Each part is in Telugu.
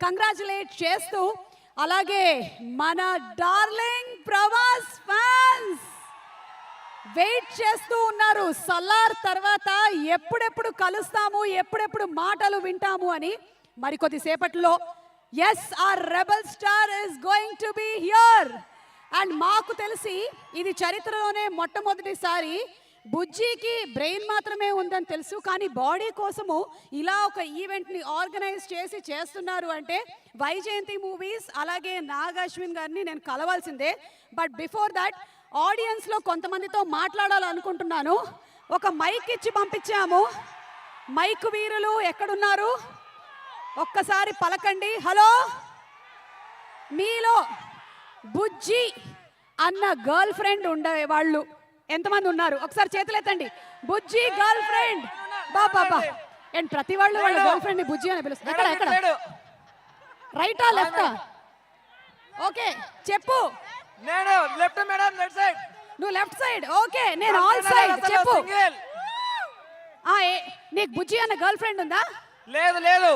కంగ్రాచులేట్ చేస్తూ, అలాగే మన డార్లింగ్ ప్రభాస్ ఫ్యాన్స్ వెయిట్ చేస్తూ ఉన్నారు సలార్ తర్వాత ఎప్పుడెప్పుడు కలుస్తాము, ఎప్పుడెప్పుడు మాటలు వింటాము అని. మరికొద్ది సేపట్లో yes our rebel star is going to be here. And మాకు తెలిసి ఇది చరిత్రలోనే మొట్టమొదటిసారి బుజ్జికి బ్రెయిన్ మాత్రమే ఉందని తెలుసు, కానీ బాడీ కోసము ఇలా ఒక ఈవెంట్ని ఆర్గనైజ్ చేస్తున్నారు అంటే వైజయంతి మూవీస్ అలాగే నాగ్ అశ్విన్ గారిని నేను కలవాల్సిందే. బట్ బిఫోర్ దట్ ఆడియన్స్లో కొంతమందితో మాట్లాడాలనుకుంటున్నాను. ఒక మైక్ ఇచ్చి పంపించాము. మైక్ వీరులు ఎక్కడున్నారు? ఒక్కసారి పలకండి. హలో, మీలో బుజ్జి అన్న గర్ల్ ఫ్రెండ్ ఉండే వాళ్ళు ఎంతమంది ఉన్నారు? ఒకసారి చేతులు ఎత్తండి. బుజ్జి గర్ల్ ఫ్రెండ్. బాబా అండ్ ప్రతి వాళ్ళు వాళ్ళ గర్ల్ ఫ్రెండ్ ని బుజ్జి అని పిలుస్తారు. ఎక్కడ ఎక్కడ? రైటా లెఫ్టా? ఓకే చెప్పు. నేను లెఫ్ట్ మేడం, లెఫ్ట్ సైడ్. నువ్వు లెఫ్ట్ సైడ్. ఓకే నేను ఆల్ సైడ్. చెప్పు. నీకు బుజ్జి అన్న గర్ల్ ఫ్రెండ్ ఉందా? లేదు లేదు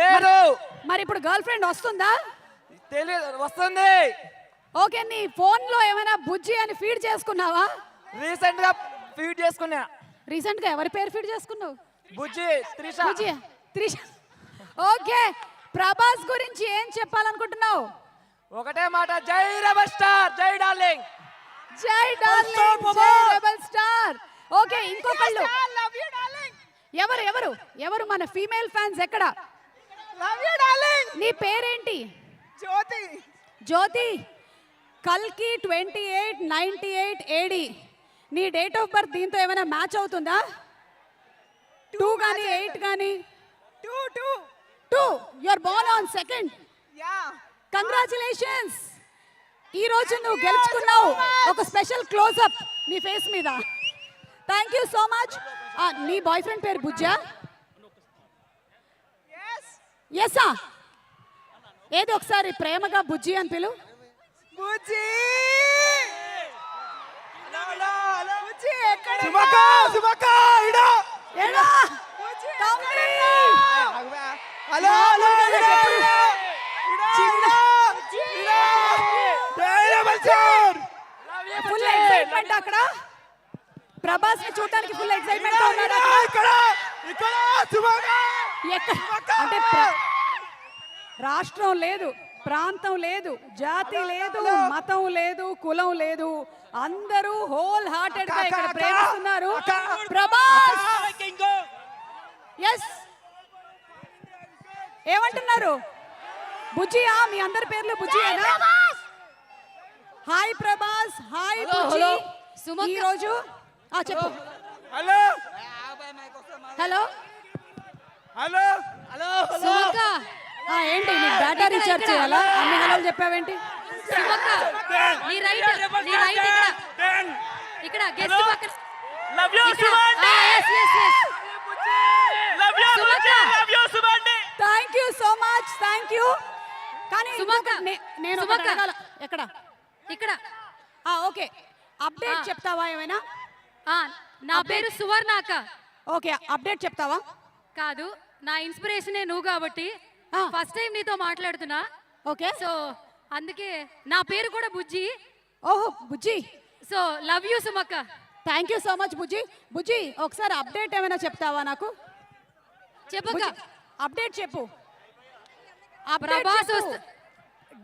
లేదు. మరి ఇప్పుడు గర్ల్ ఫ్రెండ్ వస్తుందా? తెలియదు, వస్తుంది. ఓకే, నీ ఫోన్ లో ఏమైనా బుజ్జి అని ఫీడ్ చేసుకున్నావా? రీసెంట్ గా ఫీడ్ చేసుకున్నా. రీసెంట్ గా ఎవరి పేరు ఫీడ్ చేసుకున్నావు? బుజ్జి త్రిష. బుజ్జి త్రిష. ఓకే, ప్రభాస్ గురించి ఏం చెప్పాలనుకుంటున్నావు? ఒకటే మాట, జై రెబల్ స్టార్, జై డార్లింగ్. జై డార్లింగ్, జై రెబల్ స్టార్. ఓకే, ఇంకొకళ్ళు లవ్ యు డార్లింగ్. ఎవరు ఎవరు ఎవరు మన ఫీమేల్ ఫ్యాన్స్ ఎక్కడ? Love you darling. నీ పేరేంటి? జ్యోతి. జ్యోతి, కల్కి 2898 AD. నీ డేట్ ఆఫ్ బర్త్ దీంతో ఏమైనా మ్యాచ్ అవుతుందా? 2 కానీ 8 కానీ? 2 you are born on 2nd. Yeah, congratulations. ఈ రోజు నువ్వు గెలుచుకున్నావు ఒక స్పెషల్ క్లోజ్అప్ నీ ఫేస్ మీద. Thank you so much. నీ బాయ్ ఫ్రెండ్ పేరు బుజ్జా? ఎస్సా? ఏది ఒకసారి ప్రేమగా బుజ్జి అని పిలు. బుజ్జి. బుజ్జి ఎక్కడ? సుమక, సుమక ఇడా. ఏడా? బుజ్జి తమ్ముడి. హలో హలో ఇడా. చిన్న ఇడా. జై రెబల్ స్టార్. ఫుల్ ఎక్సైట్మెంట్ అక్కడ. ప్రభాస్ ని చూడడానికి ఫుల్ ఎక్సైట్మెంట్ తో ఉన్నాడు. ఇక్కడ ఇక్కడ సుమక. అంటే రాష్ట్రం లేదు, ప్రాంతం లేదు, జాతి లేదు, మతం లేదు, కులం లేదు, అందరూ హోల్ హార్టెడ్ గా ఇక్కడ ప్రేమిస్తున్నారు ప్రభాస్. ఎస్, ఏమంటున్నారు? బుజ్జియా? మీ అందరి పేర్లు బుజ్జియేనా? హాయ్ ప్రభాస్, హాయ్ బుజ్జి. ఈ రోజు చెప్పు. హలో హలో హలో హలో సుమక్క, ఏంటి నీకు డేటా రీఛార్జ్ చేయాలా? అన్ని హలోలు చెప్పావేంటి? సుమక్క, నీ రైట్ ఇక్కడ గెస్ట్ పక్కన. లవ్ యు సుమండి. లవ్ యు సుమండి. లవ్ యు సుమండి. Thank you so much, thank you. కానీ సుమక్క, నేను సుమక్క. ఎక్కడ? ఇక్కడ. ఓకే, అప్డేట్ చెప్తావా ఏమైనా? నా పేరు సువర్ణ అక్క. ఓకే, అప్డేట్ చెప్తావా? కాదు, నా ఇన్స్పిరేషనే నువ్వు కాబట్టి ఫస్ట్ టైం నీతో మాట్లాడుతున్నా. ఓకే, సో అందుకే నా పేరు కూడా బుజ్జి. ఓహో బుజ్జి. సో లవ్ యూ సుమక్క. Thank you so much Bujji. Bujji ఒకసారి అప్డేట్ ఏమైనా చెప్తావా నాకు? చెప్పక్క. అప్డేట్ చెప్పు. ప్రభాస్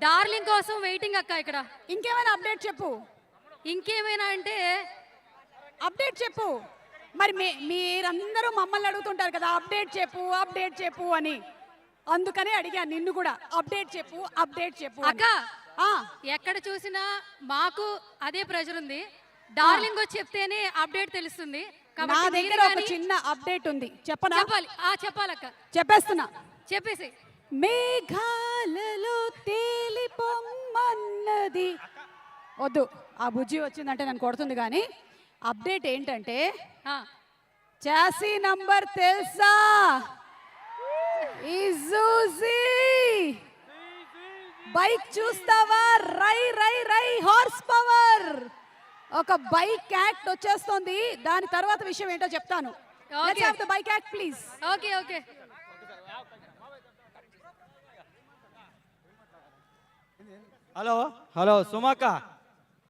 డార్లింగ్ కోసం వెయిటింగ్ అక్క ఇక్కడ. ఇంకేమైనా అప్డేట్ చెప్పు. ఇంకేమైనా అంటే అప్డేట్ చెప్పు. మరి మీరందరూ మమ్మల్ని అడుగుతుంటారు కదా, అప్డేట్ చెప్పు అప్డేట్ చెప్పు అని. అందుకనే అడిగా నిన్ను కూడా, అప్డేట్ చెప్పు అప్డేట్ చెప్పు అక్క. ఎక్కడ చూసినా మాకు అదే ప్రెజర్ ఉంది. డార్లింగ్ వచ్చి చెప్తేనే అప్డేట్ తెలుస్తుంది. నా దగ్గర ఒక చిన్న అప్డేట్ ఉంది, చెప్పనా? చెప్పాలి. చెప్పాలక్క. చెప్పేస్తున్నా. చెప్పేసి. మేఘాలలో తేలిపొమ్మన్నది. వద్దు, ఆ బుజ్జి వచ్చిందంటే నన్ను కొడుతుంది. కానీ అప్డేట్ ఏంటంటే, చాసీ నంబర్ తెలుసా? ఇజూజీ బైక్ చూస్తావా? రై రై రై హార్స్ పవర్. ఒక బైక్ యాక్ట్ వచ్చేస్తుంది, దాని తర్వాత విషయం ఏంటో చెప్తాను. Let's have the bike act please. Okay okay. Hello hello సుమక్క